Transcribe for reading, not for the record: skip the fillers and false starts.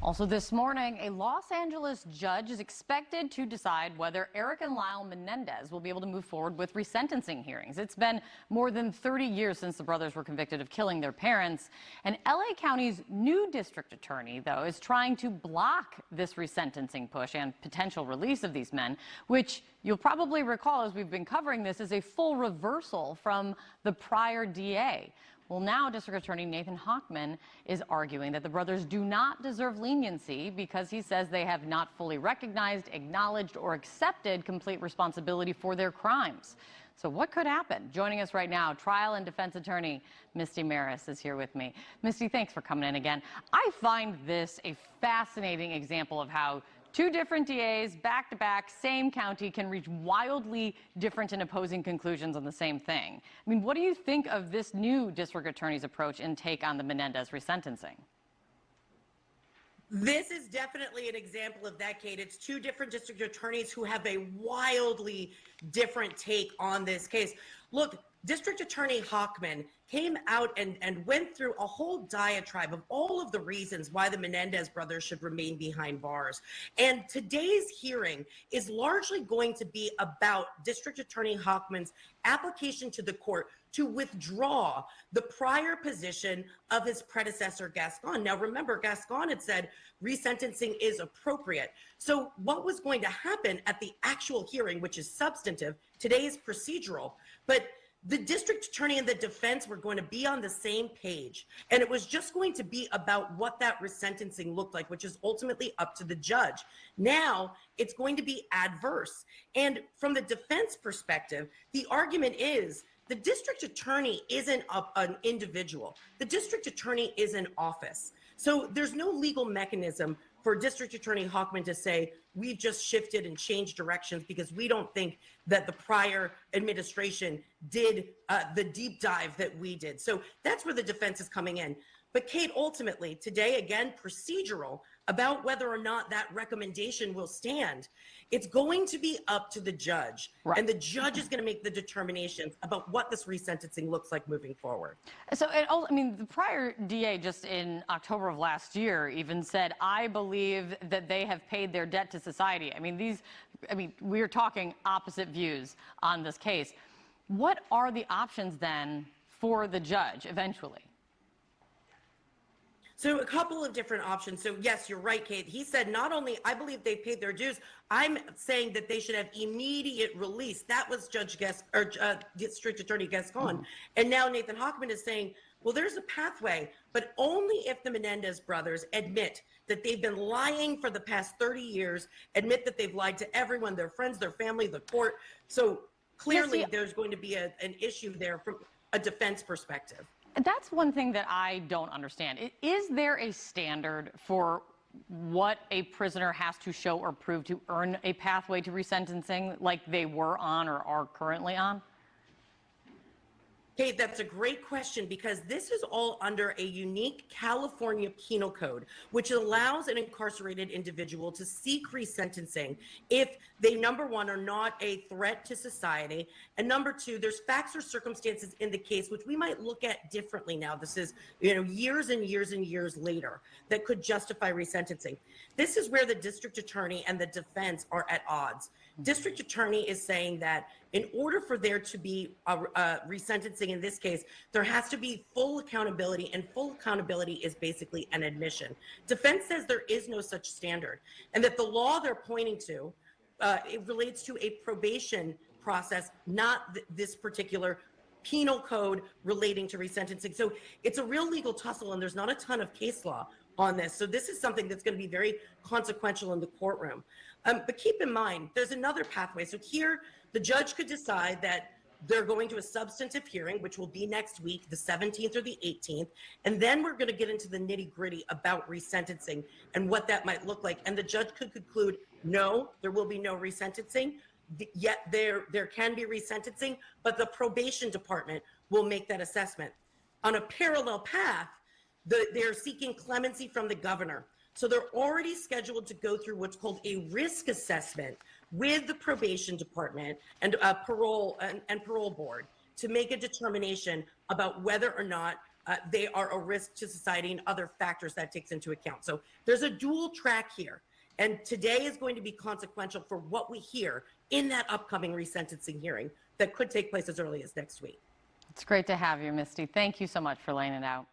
Also this morning, a Los Angeles judge is expected to decide whether Erik and Lyle Menendez will be able to move forward with resentencing hearings. It's been more than 30 years since the brothers were convicted of killing their parents. And LA County's new district attorney, though, is trying to block this resentencing push and potential release of these men, which you'll probably recall as we've been covering this is a full reversal from the prior DA. Well, now District Attorney Nathan Hochman is arguing that the brothers do not deserve leniency because he says they have not fully recognized, acknowledged, or accepted complete responsibility for their crimes. So what could happen? Joining us right now, trial and defense attorney Misty Marris is here with me. Misty, thanks for coming in again. I find this a fascinating example of how two different DAs, back-to-back, same county, can reach wildly different and opposing conclusions on the same thing. I mean, what do you think of this new district attorney's approach and take on the Menendez resentencing? This is definitely an example of that, Kate. It's two different district attorneys who have a wildly different take on this case. Look, District Attorney Hochman came out and went through a whole diatribe of all of the reasons why the Menendez brothers should remain behind bars. And today's hearing is largely going to be about District Attorney Hochman's application to the court to withdraw the prior position of his predecessor, Gascon. Now, remember, Gascon had said resentencing is appropriate. So what was going to happen at the actual hearing, which is substantive, today is procedural, but the district attorney and the defense were going to be on the same page. And it was just going to be about what that resentencing looked like, which is ultimately up to the judge. Now it's going to be adverse. And from the defense perspective, the argument is the district attorney isn't an individual. The district attorney is an office. So there's no legal mechanism for District Attorney Hochman to say, we've just shifted and changed directions because we don't think that the prior administration did the deep dive that we did. So that's where the defense is coming in. But Kate, ultimately, today, again, procedural about whether or not that recommendation will stand. It's going to be up to the judge. Right. And the judge is going to make the determinations about what this resentencing looks like moving forward. So, I mean, the prior DA just in October of last year even said, I believe that they have paid their debt to society. I mean, we're talking opposite views on this case. What are the options then for the judge eventually? So a couple of different options. So yes, you're right, Kate. He said, not only I believe they paid their dues, I'm saying that they should have immediate release. That was District Attorney Gascon. And now Nathan Hochman is saying, well, there's a pathway, but only if the Menendez brothers admit that they've been lying for the past 30 years, admit that they've lied to everyone, their friends, their family, the court. So clearly there's going to be an issue there from a defense perspective. That's one thing that I don't understand. Is there a standard for what a prisoner has to show or prove to earn a pathway to resentencing like they were on or are currently on? Kate, that's a great question because this is all under a unique California penal code, which allows an incarcerated individual to seek resentencing if they, number one, are not a threat to society, and number two, there's facts or circumstances in the case which we might look at differently now. This is, years and years and years later that could justify resentencing. This is where the district attorney and the defense are at odds. District attorney is saying that in order for there to be a resentencing in this case, there has to be full accountability, and full accountability is basically an admission. Defense says there is no such standard, and that the law they're pointing to, it relates to a probation process, not this particular penal code relating to resentencing. So it's a real legal tussle, and there's not a ton of case law on this. So this is something that's going to be very consequential in the courtroom. But keep in mind, there's another pathway. So here, the judge could decide that they're going to a substantive hearing, which will be next week, the 17th or the 18th. And then we're going to get into the nitty-gritty about resentencing and what that might look like. And the judge could conclude, no, there will be no resentencing. Yet there can be resentencing, but the probation department will make that assessment. On a parallel path, they're seeking clemency from the governor. So they're already scheduled to go through what's called a risk assessment with the probation department and parole board to make a determination about whether or not they are a risk to society and other factors that takes into account. So there's a dual track here. And today is going to be consequential for what we hear in that upcoming resentencing hearing that could take place as early as next week. It's great to have you, Misty. Thank you so much for laying it out.